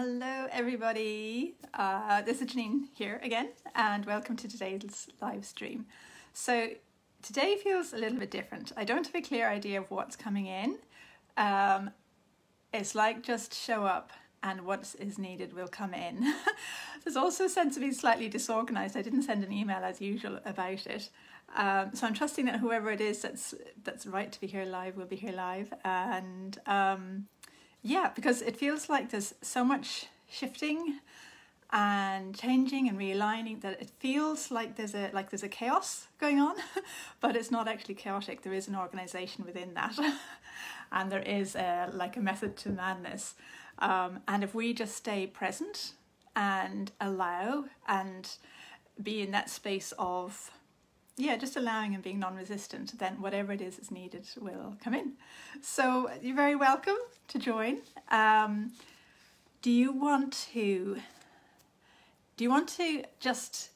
Hello everybody, this is Janine here again and welcome to today's live stream. So today feels a little bit different. I don't have a clear idea of what's coming in. It's like just show up and what is needed will come in. There's also a sense of being slightly disorganized. I didn't send an email as usual about it. So I'm trusting that whoever it is that's right to be here live will be here live, and yeah, because it feels like there's so much shifting and changing and realigning that it feels like there's a chaos going on, but it's not actually chaotic. There is an organization within that, and there is a method to madness. And if we just stay present and allow and be in that space of just allowing and being non-resistant, then whatever it is that's needed will come in. So you're very welcome to join. Do you want to just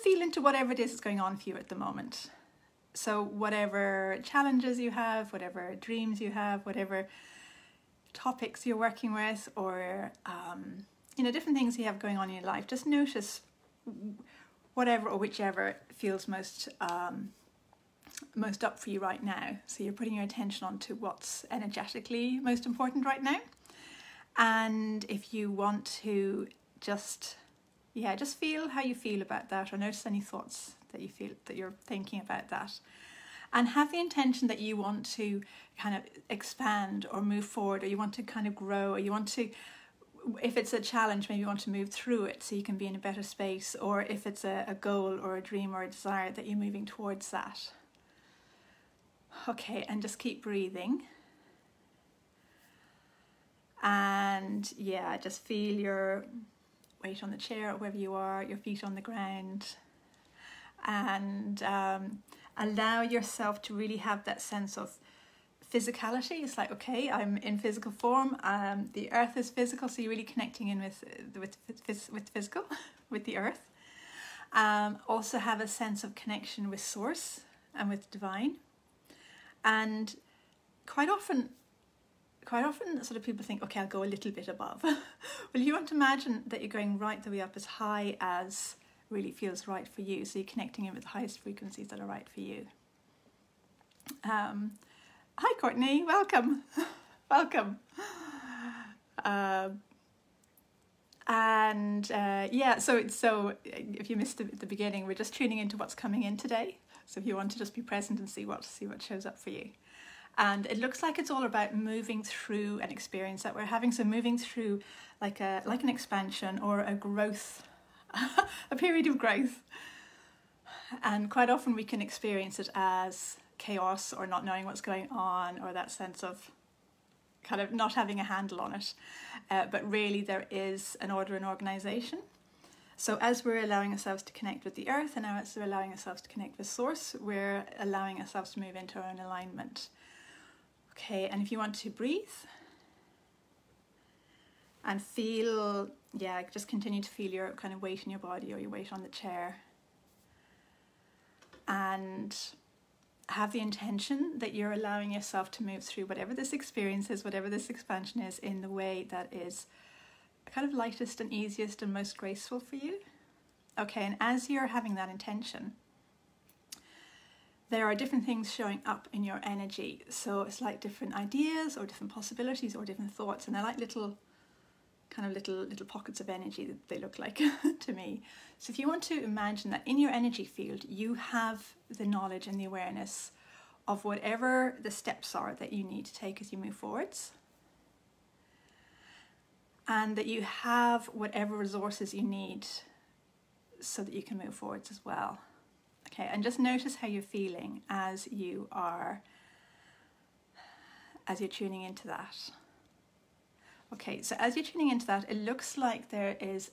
feel into whatever it is that's going on for you at the moment? So whatever challenges you have, whatever dreams you have, whatever topics you're working with, or different things you have going on in your life, just notice whatever or whichever feels most up for you right now. So you're putting your attention onto what's energetically most important right now. And if you want to just feel how you feel about that, or notice any thoughts that you feel that you're thinking about that. And have the intention that you want to kind of expand or move forward, or you want to kind of grow, or you want to, if it's a challenge, maybe you want to move through it so you can be in a better space, or if it's a goal or a dream or a desire that you're moving towards that. Okay, and just keep breathing. And just feel your weight on the chair or wherever you are, your feet on the ground, and allow yourself to really have that sense of physicality. It's like, okay, I'm in physical form. The earth is physical, so you're really connecting in with physical, with the earth. Also have a sense of connection with source and with divine. And quite often sort of people think, okay, I'll go a little bit above. Well, you want to imagine that you're going right the way up as high as really feels right for you. So you're connecting in with the highest frequencies that are right for you. Hi Courtney, welcome, welcome. So if you missed the beginning, we're just tuning into what's coming in today. So if you want to just be present and see what shows up for you. And it looks like it's all about moving through an experience that we're having. So moving through like an expansion or a growth, a period of growth. And quite often we can experience it as chaos, or not knowing what's going on, or that sense of kind of not having a handle on it. But really there is an order and organization. So as we're allowing ourselves to connect with the earth, and as we're allowing ourselves to connect with source, we're allowing ourselves to move into our own alignment. Okay, and if you want to breathe and feel, just continue to feel your kind of weight in your body, or your weight on the chair, and have the intention that you're allowing yourself to move through whatever this experience is, whatever this expansion is, in the way that is kind of lightest and easiest and most graceful for you. Okay, and as you're having that intention, there are different things showing up in your energy. So it's like different ideas or different possibilities or different thoughts, and they're like little pockets of energy that they look like to me. So if you want to imagine that in your energy field, you have the knowledge and the awareness of whatever the steps are that you need to take as you move forwards, and that you have whatever resources you need so that you can move forwards as well. Okay, and just notice how you're feeling as you're tuning into that. Okay, so as you're tuning into that, it looks like there is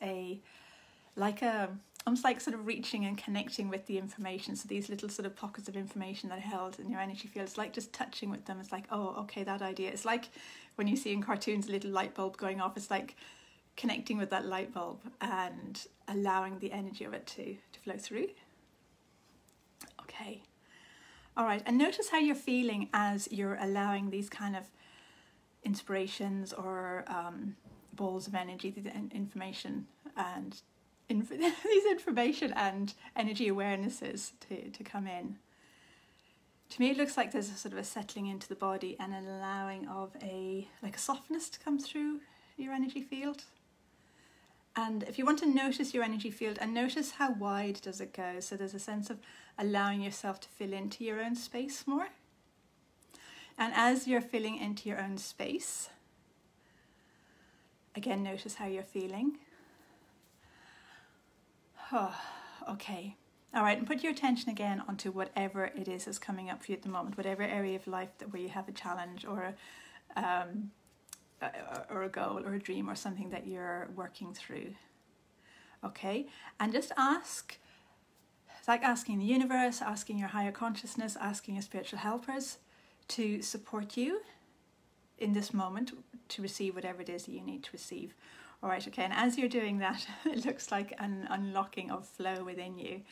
almost like sort of reaching and connecting with the information. So these little sort of pockets of information that are held in your energy field, it's like just touching with them. It's like, oh, okay, that idea. It's like when you see in cartoons a little light bulb going off. It's like connecting with that light bulb and allowing the energy of it to flow through. Okay. All right, and notice how you're feeling as you're allowing these kind of inspirations or balls of energy, the information and these information and energy awarenesses to come in. To me, it looks like there's a sort of a settling into the body and an allowing of a softness to come through your energy field. And if you want to notice your energy field and notice how wide does it go, so there's a sense of allowing yourself to fill into your own space more. And as you're filling into your own space, again, notice how you're feeling. Oh, okay. All right, and put your attention again onto whatever it is that's coming up for you at the moment, whatever area of life where you have a challenge or a goal or a dream or something that you're working through. Okay, and just ask. It's like asking the universe, asking your higher consciousness, asking your spiritual helpers to support you in this moment to receive whatever it is that you need to receive. All right, okay, and as you're doing that, it looks like an unlocking of flow within you.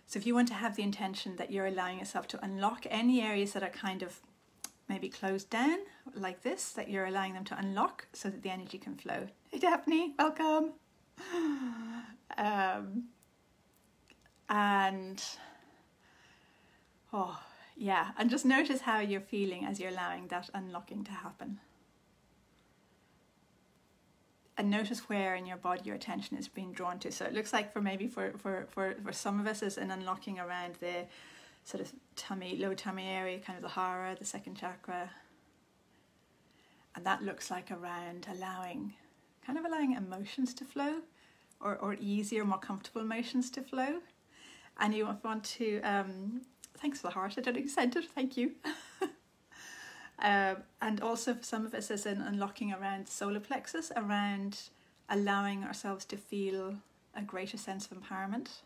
So if you want to have the intention that you're allowing yourself to unlock any areas that are kind of maybe closed down like this, that you're allowing them to unlock so that the energy can flow. Hey Daphne, welcome. And oh yeah, and just notice how you're feeling as you're allowing that unlocking to happen. And notice where in your body your attention is being drawn to. So it looks like for some of us is an unlocking around the sort of tummy, low tummy area, kind of the hara, the second chakra. And that looks like around allowing emotions to flow, or easier, more comfortable emotions to flow. And you want to, thanks for the heart, I don't know who sent it, thank you. And also for some of us is an unlocking around the solar plexus, around allowing ourselves to feel a greater sense of empowerment.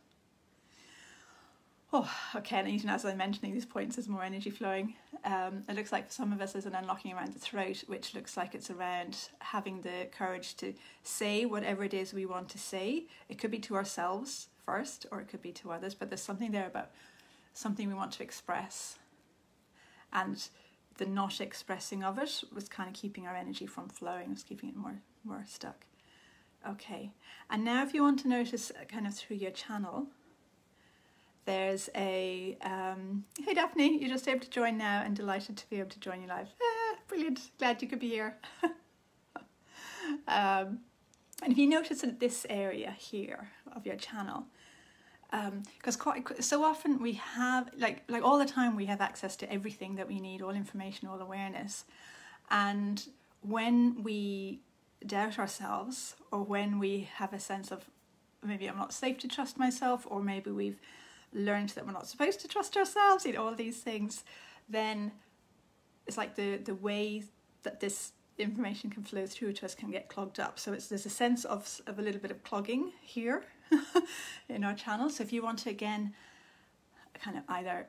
Oh, okay, and even as I'm mentioning these points, there's more energy flowing. It looks like for some of us there's an unlocking around the throat, which looks like it's around having the courage to say whatever it is we want to say. It could be to ourselves first, or it could be to others, but there's something there about something we want to express. And the not expressing of it was kind of keeping our energy from flowing, was keeping it more stuck. Okay, and now if you want to notice kind of through your channel, there's a, hey Daphne, you're just able to join now and delighted to be able to join you live. Brilliant, glad you could be here. And if you notice in this area here of your channel, because quite so often we have like all the time we have access to everything that we need, all information, all awareness, and when we doubt ourselves, or when we have a sense of maybe I'm not safe to trust myself, or maybe we've learned that we're not supposed to trust ourselves, all these things, then it's like the way that this information can flow through to us can get clogged up. So there's a sense of a little bit of clogging here in our channel. So if you want to again kind of either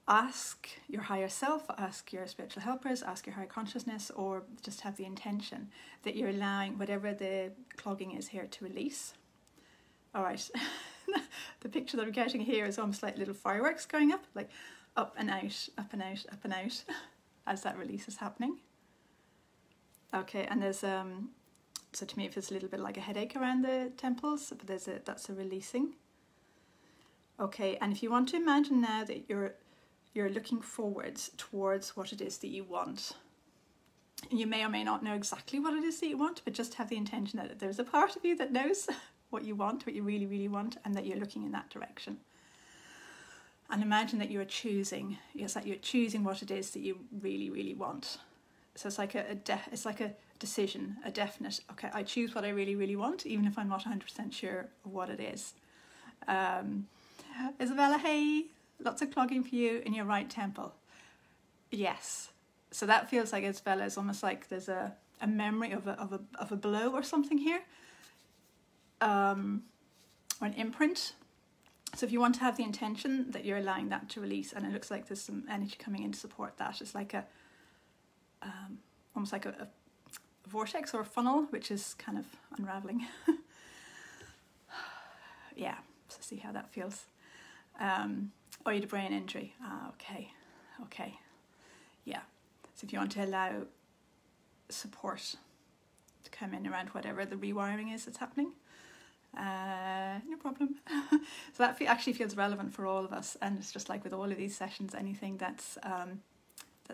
ask your higher self, ask your spiritual helpers, ask your higher consciousness, or just have the intention that you're allowing whatever the clogging is here to release. All right. The picture that I'm getting here is almost like little fireworks going up, like up and out, up and out, up and out, as that release is happening. Okay, and there's so to me it feels a little bit like a headache around the temples, but that's a releasing. Okay, and if you want to imagine now that you're looking forwards towards what it is that you want. You may or may not know exactly what it is that you want, but just have the intention that there's a part of you that knows what you want, what you really, really want, and that you're looking in that direction. And imagine that you're choosing, like you're choosing what it is that you really, really want. So it's like it's like a decision, a definite, okay, I choose what I really, really want, even if I'm not 100% sure of what it is. Isabella, hey, lots of clogging for you in your right temple. Yes. So that feels like, Isabella, is almost like there's a memory of a blow or something here. Or an imprint. So if you want to have the intention that you're allowing that to release, and it looks like there's some energy coming in to support that. It's like almost like a vortex or a funnel, which is kind of unraveling. Yeah, so see how that feels. Or you had a brain injury. Okay, yeah. So if you want to allow support to come in around whatever the rewiring is that's happening. No problem. So that actually feels relevant for all of us, and it's just like with all of these sessions, anything that's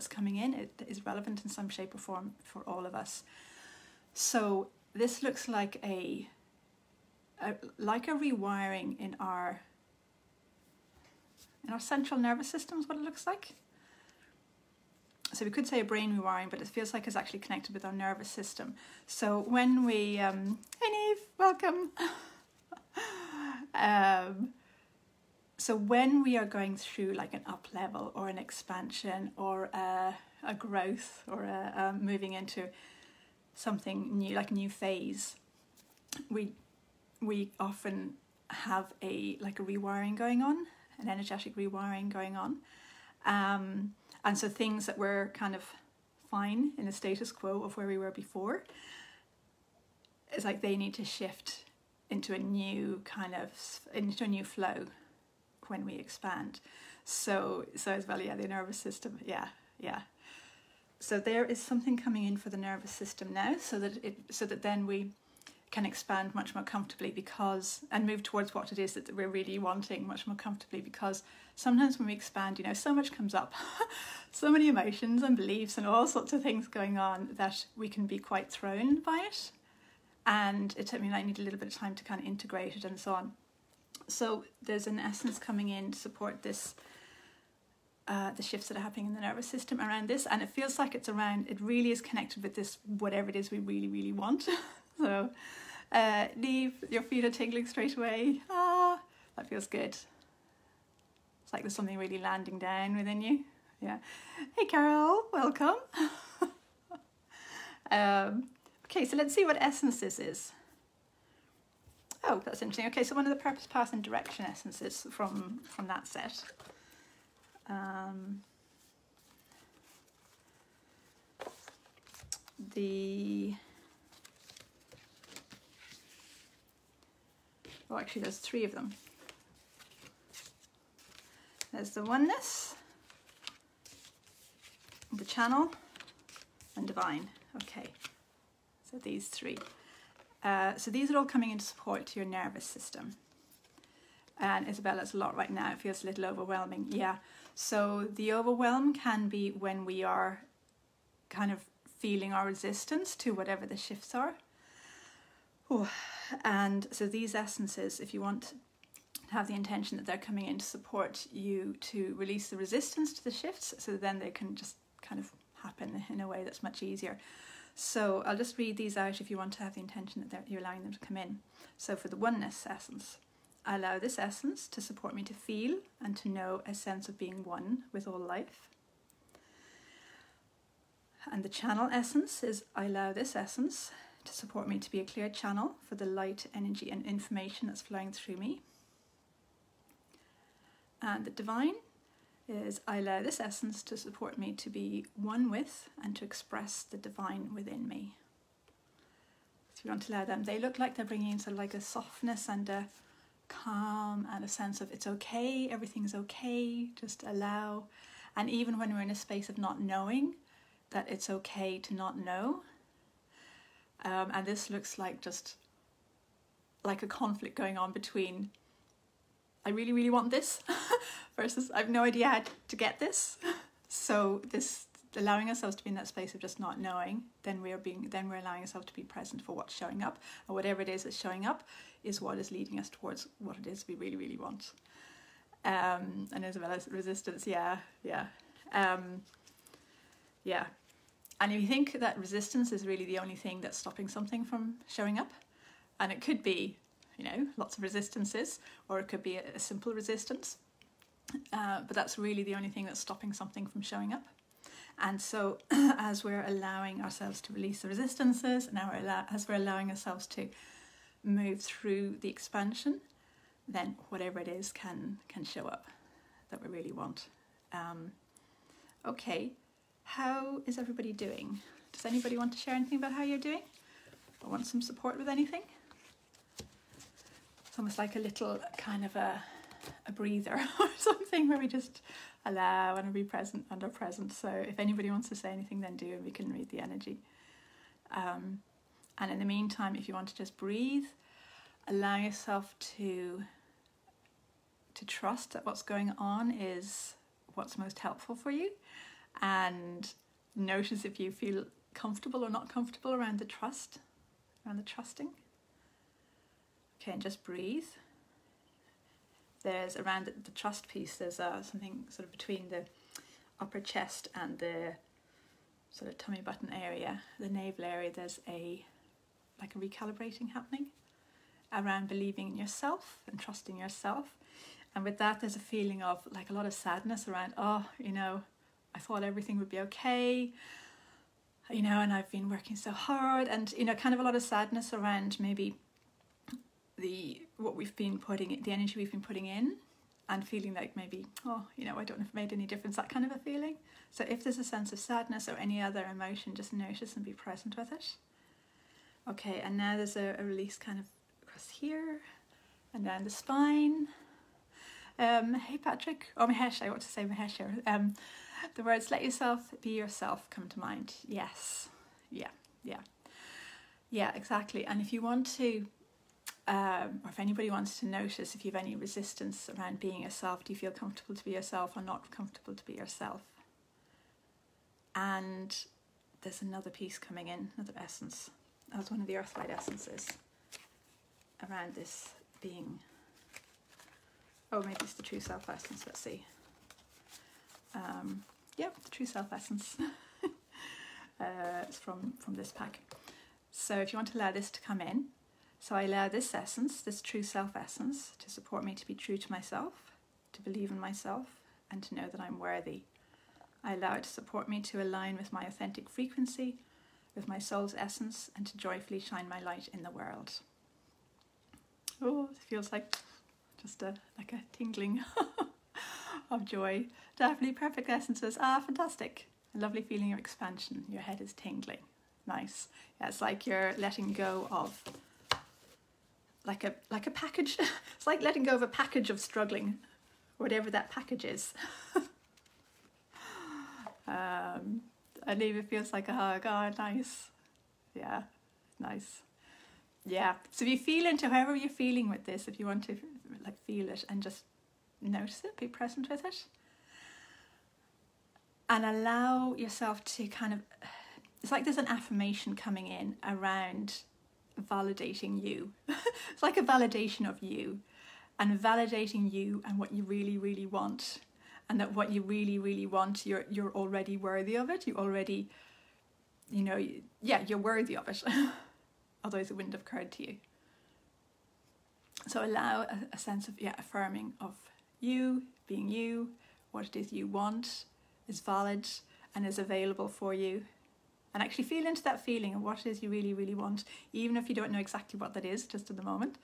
coming in, it is relevant in some shape or form for all of us. So this looks like a rewiring in our central nervous system is what it looks like. So we could say a brain rewiring, but it feels like it's actually connected with our nervous system. So when we, hey Neve, welcome. So when we are going through like an up level or an expansion or a growth or a moving into something new, like a new phase, we often have a rewiring going on, an energetic rewiring going on. And so things that were kind of fine in the status quo of where we were before, it's like they need to shift into a new flow when we expand. So as well, yeah, the nervous system, yeah. So there is something coming in for the nervous system now, so that then we can expand much more comfortably and move towards what it is that we're really wanting much more comfortably, because sometimes when we expand, so much comes up, so many emotions and beliefs and all sorts of things going on that we can be quite thrown by it. And it took me, I need a little bit of time to kind of integrate it and so on. So there's an essence coming in to support this, the shifts that are happening in the nervous system around this. And it feels like it really is connected with this, whatever it is we really, really want. So, Neve, your feet are tingling straight away. That feels good. It's like there's something really landing down within you. Yeah. Hey, Carol, welcome. Okay, so let's see what essence this is. Oh, that's interesting. Okay, so one of the purpose, path, and direction essences from that set. Actually, there's 3 of them. There's the oneness, the channel, and divine. Okay, so these 3. So these are all coming in to support your nervous system. And Isabella's a lot right now. It feels a little overwhelming. Yeah. So the overwhelm can be when we are kind of feeling our resistance to whatever the shifts are. Ooh. And so these essences, if you want to have the intention that they're coming in to support you to release the resistance to the shifts, so then they can just kind of happen in a way that's much easier. So I'll just read these out if you want to have the intention that you're allowing them to come in. So for the oneness essence, I allow this essence to support me to feel and to know a sense of being one with all life. And the channel essence is I allow this essence to support me to be a clear channel for the light, energy and information that's flowing through me. And the divine is I allow this essence to support me to be one with and to express the divine within me. So you want to allow them. They look like they're bringing in sort of like a softness and a calm and a sense of it's okay, everything's okay, just allow. And even when we're in a space of not knowing, that it's okay to not know. And this looks like just like a conflict going on between I really, really want this versus I have no idea how to get this. So this allowing ourselves to be in that space of just not knowing, then we're allowing ourselves to be present for what's showing up, and whatever it is that's showing up is what is leading us towards what it is we really, really want. And as well as resistance, yeah. And if you think that resistance is really the only thing that's stopping something from showing up, and it could be, lots of resistances, or it could be a simple resistance, but that's really the only thing that's stopping something from showing up. And so as we're allowing ourselves to release the resistances, and as we're allowing ourselves to move through the expansion, then whatever it is can show up that we really want. Okay. How is everybody doing? Does anybody want to share anything about how you're doing? Or want some support with anything? It's almost like a little kind of a breather or something where we just allow and be present and are present. So if anybody wants to say anything, then do, and we can read the energy. And in the meantime, if you want to just breathe, allow yourself to trust that what's going on is what's most helpful for you, and notice if you feel comfortable or not comfortable around the trust, around the trusting. Okay, and just breathe. There's around the trust piece, there's something sort of between the upper chest and the sort of tummy button area, the navel area. There's like a recalibrating happening around believing in yourself and trusting yourself. And with that, there's a feeling of like a lot of sadness around, oh, you know, I thought everything would be okay, you know, and I've been working so hard, and, you know, kind of a lot of sadness around maybe the energy we've been putting in, and feeling like maybe, oh, you know, I don't know if it made any difference, that kind of a feeling. So if there's a sense of sadness or any other emotion, just notice and be present with it. Okay, and now there's a release kind of across here and down the spine. Hey Patrick, or Mahesh, I want to say Mahesh here. The words "let yourself be yourself" come to mind. Yes, yeah, exactly. And if you want to, or if anybody wants to notice if you have any resistance around being yourself, do you feel comfortable to be yourself or not comfortable to be yourself? And there's another piece coming in, another essence. That was one of the Earthlight essences around this being. Oh, maybe it's the True Self essence. Let's see. Yep, the True Self essence. It's from this pack. So if you want to allow this to come in, so I allow this essence, this True Self essence, to support me to be true to myself, to believe in myself, and to know that I'm worthy. I allow it to support me to align with my authentic frequency, with my soul's essence, and to joyfully shine my light in the world. Oh, it feels like just like a tingling of joy. Definitely perfect essences. Fantastic. A lovely feeling of expansion. Your head is tingling. Nice. Yeah, it's like you're letting go of like a package. It's like letting go of a package of struggling, whatever that package is. And even feels like a hug. Oh, nice. Yeah, nice. Yeah, so if you feel into however you're feeling with this, if you want to like feel it and just notice it, be present with it, and allow yourself to kind of, it's like there's an affirmation coming in around validating you. It's like a validation of you, and validating you and what you really, really want, and that what you really, really want, you're already worthy of it. You already, you know, you're worthy of it. Otherwise it wouldn't have occurred to you. So allow a sense of affirming of you, being you, what it is you want is valid and is available for you. And actually feel into that feeling of what it is you really, really want, even if you don't know exactly what that is just at the moment,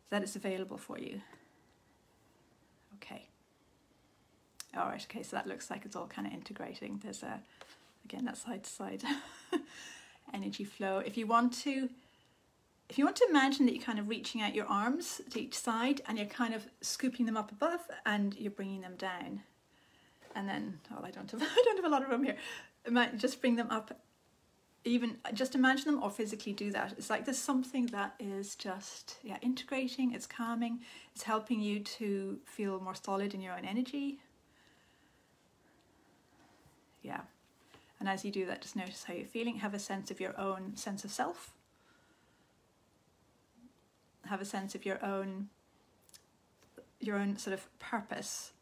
that it's available for you. Okay. All right, okay, so that looks like it's all kind of integrating. There's again, that side to side energy flow. If you want to imagine that you're kind of reaching out your arms to each side and you're kind of scooping them up above and you're bringing them down. And then, I don't have a lot of room here. Just bring them up, even just imagine them or physically do that. It's like there's something that is just, integrating, it's calming, it's helping you to feel more solid in your own energy. Yeah. And as you do that, just notice how you're feeling. Have a sense of your own sense of self. Have a sense of your own sort of purpose.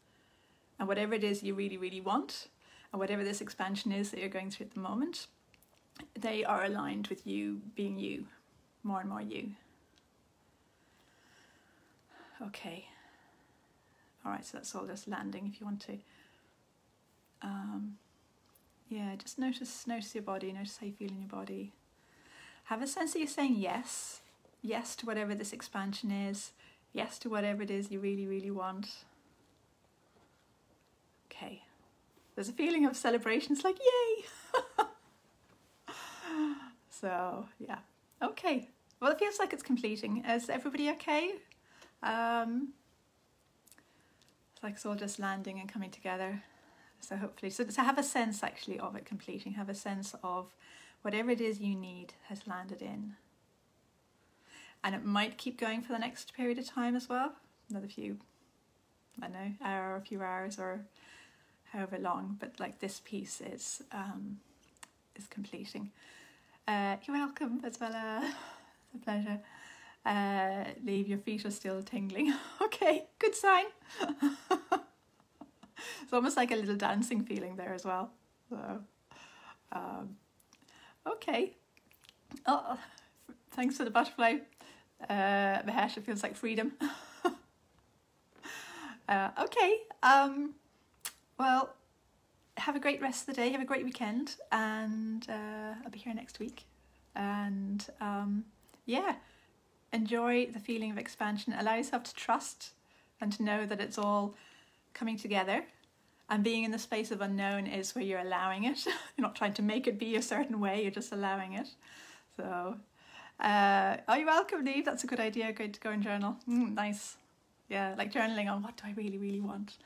And whatever it is you really, really want, and whatever this expansion is that you're going through at the moment, they are aligned with you being you, more and more you. Okay. All right, so that's all just landing if you want to. Just notice your body, notice how you feel in your body. Have a sense that you're saying yes to whatever this expansion is, yes to whatever it is you really, really want. Okay. There's a feeling of celebration. It's like, yay! So, yeah. Okay. Well, it feels like it's completing. Is everybody okay? It's like it's all just landing and coming together. So hopefully, so have a sense actually of it completing. Have a sense of whatever it is you need has landed in. And it might keep going for the next period of time as well. Another few, I don't know, hour or a few hours or however long. But like this piece is completing. You're welcome, Isabella. It's a pleasure. Leave, your feet are still tingling. Okay, good sign. It's almost like a little dancing feeling there as well. So, okay. Oh, thanks for the butterfly. Mahesh, it feels like freedom. Okay. Well, have a great rest of the day. Have a great weekend, and I'll be here next week. And yeah, enjoy the feeling of expansion. Allow yourself to trust and to know that it's all coming together. And being in the space of unknown is where you're allowing it. You're not trying to make it be a certain way. You're just allowing it. So. Oh, you're welcome, Neve. That's a good idea. Good to go and journal. Nice. Yeah, like journaling on what do I really, really want,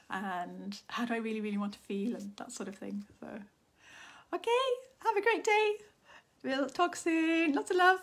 and how do I really, really want to feel, and that sort of thing. So, okay, have a great day. We'll talk soon. Lots of love.